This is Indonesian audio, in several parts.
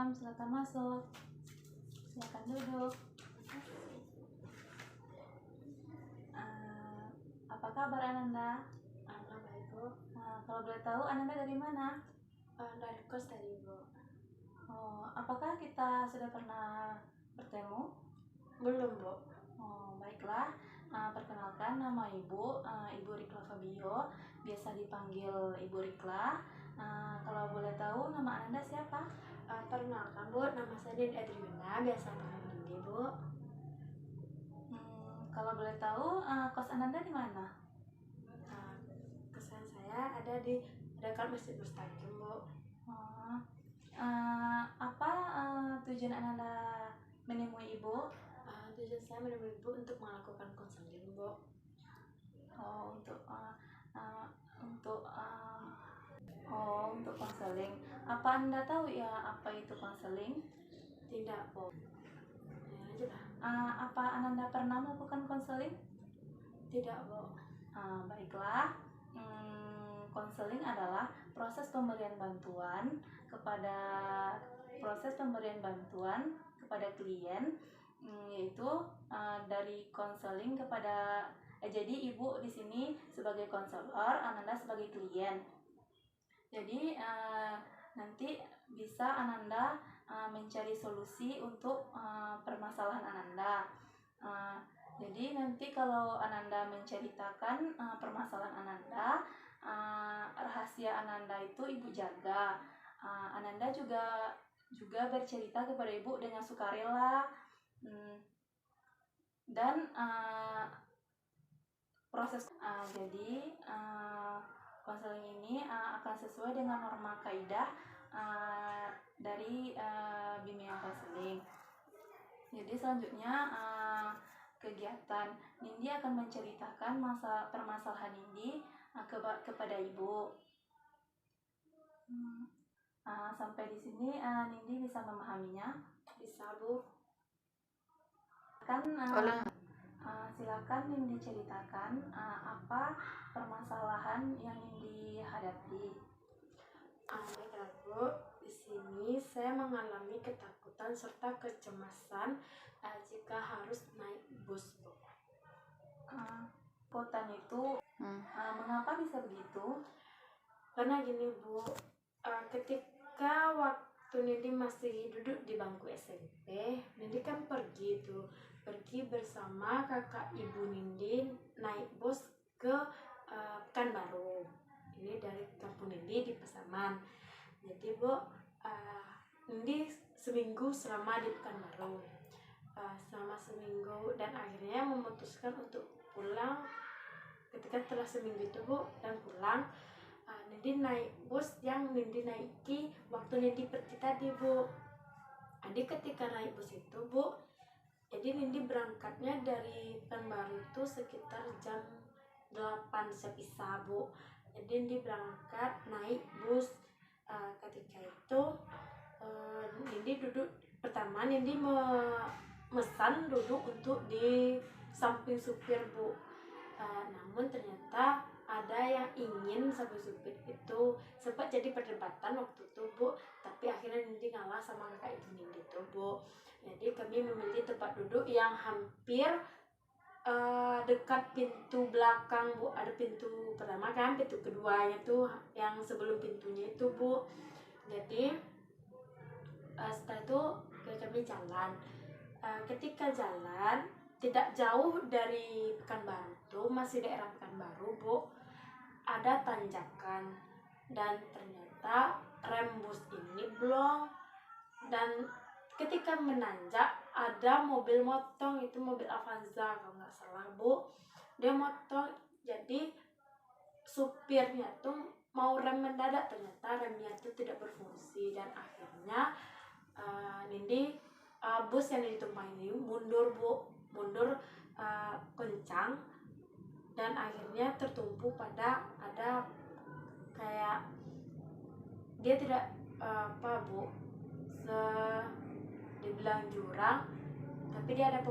malam, silakan masuk. Silakan duduk. Apa kabar Ananda? Baik, Bu. Kalau boleh tahu Ananda dari mana? Dari kos tadi, Bu. Apakah kita sudah pernah bertemu? Belum, Bu. Baiklah. Perkenalkan, nama Ibu, Ibu Rikla Fabio, biasa dipanggil Ibu Rikla. Kalau boleh tahu nama Ananda siapa? Perkenalkan, Bu, nama saya Din Edriana, biasa panggil Dindi, Bu. Kalau boleh tahu, kos Ananda di mana? Kosan saya ada di dekat Masjid Mustaqim, Bu. Apa tujuan Ananda menemui Ibu? Tujuan saya menemui Ibu untuk melakukan konseling, Bu. Untuk konseling. Apa Anda tahu ya apa itu konseling? Tidak, Bu. Apa Ananda pernah melakukan konseling? Tidak, Bu. Baiklah. Konseling adalah proses pemberian bantuan kepada klien, yaitu dari konseling kepada jadi Ibu di sini sebagai konselor, Ananda sebagai klien. Jadi nanti bisa Ananda mencari solusi untuk permasalahan Ananda. Jadi nanti kalau Ananda menceritakan permasalahan Ananda, rahasia Ananda itu Ibu jaga. Ananda juga bercerita kepada Ibu dengan sukarela, dan proses. Jadi konseling ini akan sesuai dengan norma kaidah dari bimbingan konseling. Jadi selanjutnya kegiatan Nindi akan menceritakan permasalahan Nindi kepada Ibu. Sampai di sini Nindi bisa memahaminya? Bisa, Bu. Silakan Nindi ceritakan apa permasalahan yang Nindi hadapi. Baiklah, Bu. Di sini saya mengalami ketakutan serta kecemasan jika harus naik bus, Bu. Ketakutan itu mengapa bisa begitu? Karena gini, Bu, ketika waktu Nindi masih duduk di bangku SMP, Nindi kan pergi bersama kakak ibu Nindi naik bus ke Pekanbaru. Ini dari kampung Nindi di Pasaman. Jadi, Bu, Nindi seminggu selama di Pekanbaru. Selama seminggu dan akhirnya memutuskan untuk pulang. Ketika telah seminggu itu, Bu, dan pulang, Nindi naik bus yang Nindi naiki waktu Nindi pergi tadi, Bu. Jadi ketika naik bus itu, Bu, jadi Nindi berangkatnya dari Pekanbaru itu sekitar jam 8 sepisah, Bu. Jadi Nindi berangkat naik bus. Ketika itu Nindi duduk, pertama Nindi memesan duduk untuk di samping supir, Bu. Namun ternyata ada yang ingin samping supir itu, sempat jadi perdebatan waktu itu, Bu. Tapi akhirnya Nindi ngalah sama kakak ibu Nindi itu, Bu. Jadi kami memilih tempat duduk yang hampir dekat pintu belakang, Bu. Ada pintu pertama kan, pintu keduanya tuh yang sebelum pintunya itu, Bu. Jadi setelah itu kami jalan. Ketika jalan tidak jauh dari Pekanbaru tuh, masih daerah Pekanbaru, Bu, ada tanjakan dan ternyata rem bus ini blong. Dan ketika menanjak ada mobil motong, itu mobil Avanza kalau nggak salah, Bu. Dia motong, jadi supirnya tuh mau rem mendadak, ternyata remnya tuh tidak berfungsi dan akhirnya Nindi bus yang ditumpangi ini mundur, Bu, kencang dan akhirnya tertumpu pada ada kayak dia tidak Bu, dibilang jurang, tapi dia ada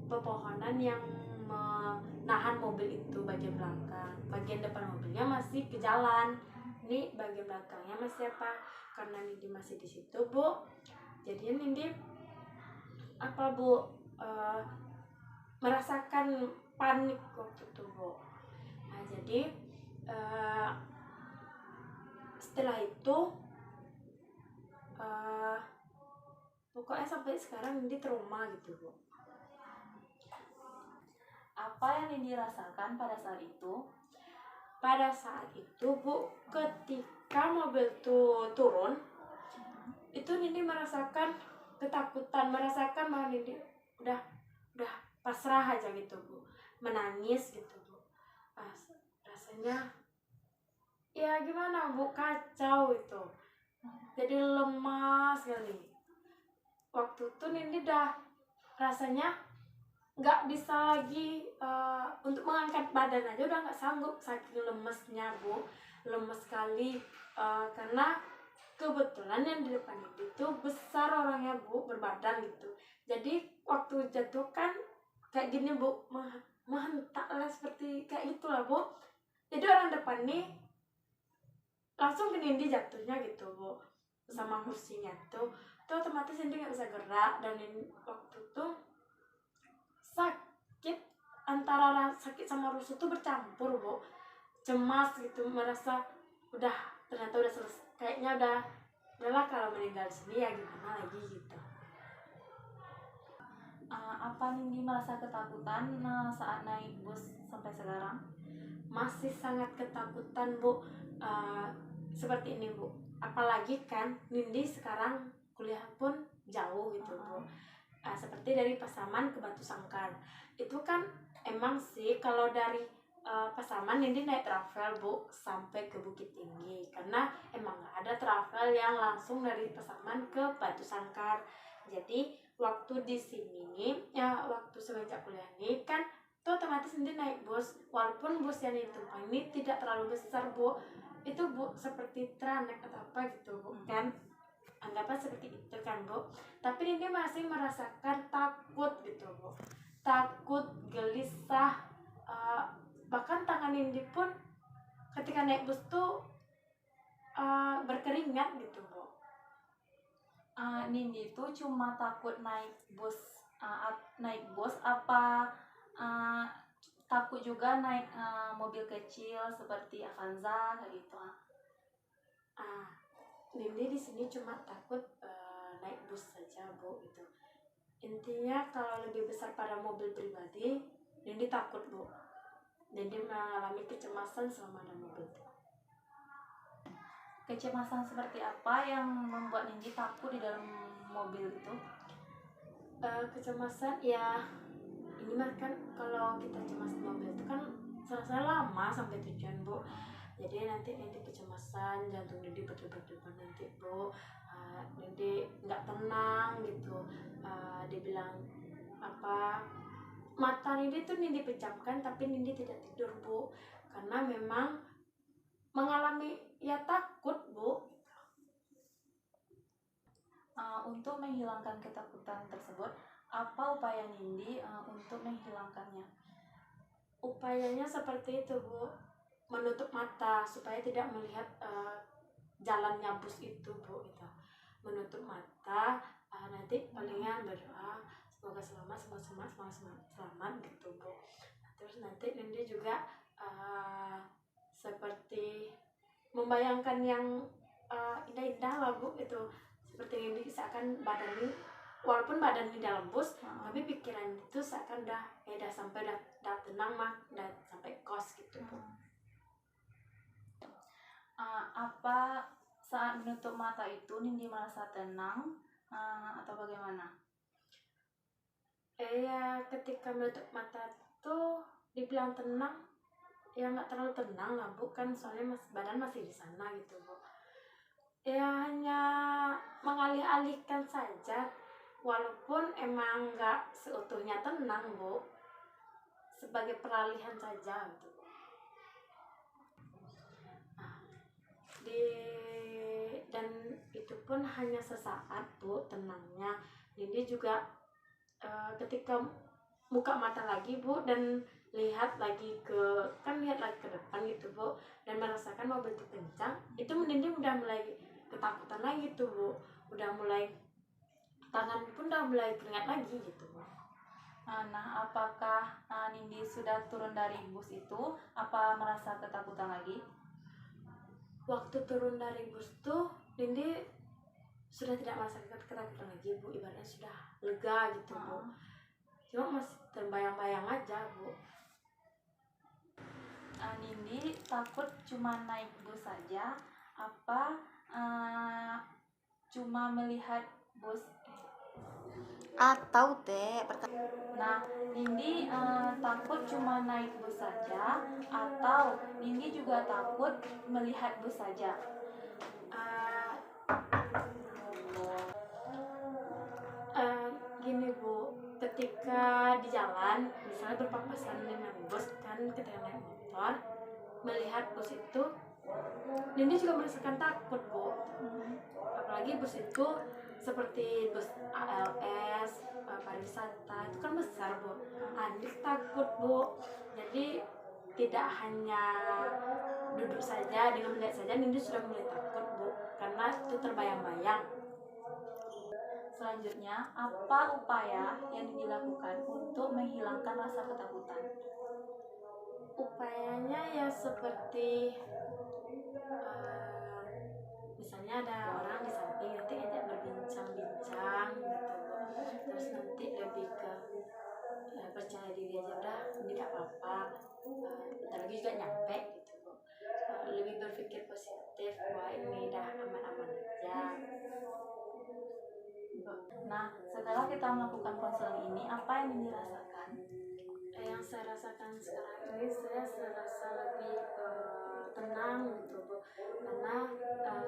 pepohonan yang menahan mobil itu bagian belakang. Bagian depan mobilnya masih ke jalan, ini bagian belakangnya masih karena Nindi masih di situ, Bu. Jadi Nindi apa Bu merasakan panik waktu itu Bu. Nah jadi setelah itu pokoknya sampai sekarang Nindi trauma gitu Bu. Apa yang Nindi rasakan pada saat itu? Pada saat itu Bu, ketika mobil tuh turun, itu Nindi merasakan ketakutan, merasakan bahwa Nindi udah pasrah aja gitu Bu, menangis gitu Bu. Rasanya ya gimana Bu, kacau itu, jadi lemas sekali. Waktu itu Nindi udah rasanya nggak bisa lagi untuk mengangkat badan aja udah nggak sanggup, saking lemesnya Bu, lemes sekali. Karena kebetulan yang di depan itu besar orangnya Bu, berbadan gitu, jadi waktu jatuh kan kayak gini Bu, menghentak lah seperti kayak gitulah Bu. Jadi orang depan nih langsung ke Nindi jatuhnya gitu Bu, sama kursinya tuh otomatis Nindi nggak bisa gerak. Dan waktu tuh sakit, antara sakit sama rusuh tuh bercampur Bu, cemas gitu, merasa ternyata udah selesai, kayaknya udahlah kalau meninggal sini ya gimana lagi gitu. Apa Nindi merasa ketakutan saat naik bus sampai sekarang? Masih sangat ketakutan Bu. Seperti ini Bu, apalagi kan Nindi sekarang kuliah pun jauh gitu Bu. Seperti dari Pasaman ke Batu Sangkar itu kan emang sih kalau dari Pasaman Nindi naik travel Bu sampai ke Bukit Tinggi, karena emang nggak ada travel yang langsung dari Pasaman ke Batu Sangkar. Jadi waktu di sini ya, waktu semenjak kuliah ini kan tuh otomatis Nindi naik bus, walaupun bus yang ditumpangi ini tidak terlalu besar Bu, itu Bu seperti Tranek atau apa gitu Bu kan, anggapnya seperti itu kan Bu. Tapi Nindi masih merasakan takut gitu Bu, takut, gelisah, bahkan tangan Nindi pun ketika naik bus tuh berkeringat gitu Bu. Nindi itu cuma takut naik bus apa takut juga naik mobil kecil seperti Avanza kayak gitu? Nindi di sini cuma takut naik bus saja Bu gitu. Intinya kalau lebih besar pada mobil pribadi Nindi takut Bu. Nindi mengalami kecemasan selama ada mobil itu. Kecemasan seperti apa yang membuat Nindi takut di dalam mobil itu? Kecemasan ya, ini mah kan kalau kita cemas di mobil itu kan selesai lama sampai tujuan Bu. Jadi nanti kecemasan, jantung Nindi berdebar-debar nanti Bu. Nindi nggak tenang gitu. Dibilang apa, mata Nindi tuh Nindi pejamkan tapi Nindi tidak tidur Bu, karena memang mengalami ya takut Bu. Untuk menghilangkan ketakutan tersebut, apa upaya Nindi untuk menghilangkannya? Upayanya seperti itu Bu, menutup mata supaya tidak melihat jalannya bus itu Bu gitu. Menutup mata, nanti palingan berdoa semoga selamat gitu Bu. Terus nanti Nindi juga seperti membayangkan yang indah-indah lah Bu itu, seperti Nindi seakan badan ini, walaupun badan di dalam bus tapi pikiran itu seakan udah sampai udah tenang mah, udah sampai kos gitu Bu. Apa saat menutup mata itu Nindi merasa tenang atau bagaimana? Ya ketika menutup mata tuh dibilang tenang ya nggak terlalu tenang lah Bu, kan soalnya badan masih di sana gitu Bu. Ya hanya mengalih-alihkan saja, walaupun emang nggak seutuhnya tenang Bu, sebagai peralihan saja gitu. Dan itu pun hanya sesaat Bu tenangnya. Jadi juga ketika buka mata lagi Bu dan lihat lagi ke depan gitu Bu, dan merasakan mobil itu kencang, itu Nindi udah mulai ketakutan lagi tuh Bu, udah mulai tangan pun udah mulai keringat lagi gitu. Nah, apakah Nindi sudah turun dari bus itu? Apa merasa ketakutan lagi? Waktu turun dari bus tuh Nindi sudah tidak merasa ketakutan lagi Bu, ibaratnya sudah lega gitu Bu. Cuma masih terbayang-bayang aja Bu. Nindi takut cuma naik bus saja, apa cuma melihat bus? Atau teh Nah, Nindi takut cuma naik bus saja, atau Nindi juga takut melihat bus saja? Gini Bu, ketika di jalan misalnya berpapasan dengan bus kan, ketika naik motor melihat bus itu Nindi juga merasakan takut Bu. Apalagi bus itu seperti bus ALS, pariwisata itu kan besar Bu. Nindi takut Bu. Jadi tidak hanya duduk saja dengan melihat saja Nindi sudah mulai takut Bu, karena itu terbayang-bayang. Selanjutnya, apa upaya yang dilakukan untuk menghilangkan rasa ketakutan? Upayanya ya seperti misalnya ada orang di samping, nanti ajak berbincang-bincang gitu Bu. Terus nanti lebih ke percaya diri aja, udah ini gak apa-apa, bentar lagi juga nyampe gitu Bu. Lebih berpikir positif, wah ini udah aman-aman aja. Nah, setelah kita melakukan konseling ini, apa yang dirasakan? Yang saya rasakan sekarang ini, saya serasa lebih tenang gitu Bu, karena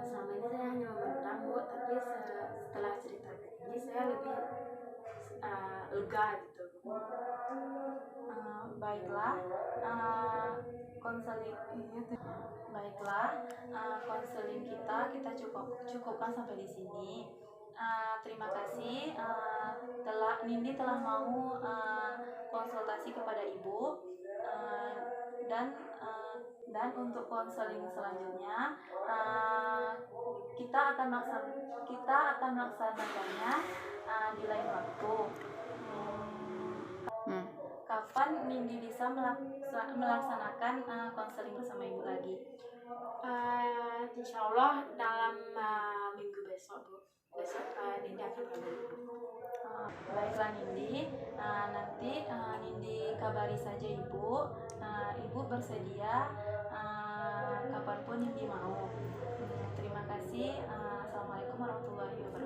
selama ini saya hanya memendam Bu, tapi setelah cerita ini saya lebih lega gitu Bu. Baiklah, konseling konseling kita cukupkan sampai di sini. Terima kasih Nindi telah mau konsultasi kepada ibu, dan untuk konseling selanjutnya kita akan melaksanakannya di lain waktu. Kapan Nindi bisa melaksanakan konseling bersama ibu lagi? Insya Allah dalam minggu besok Bu. Besok Nindi akan kabari Bu. Baiklah Nindi, nanti Nindi kabari saja ibu. Ibu bersedia kapanpun Nindi mau. Terima kasih. Assalamualaikum warahmatullahi wabarakatuh.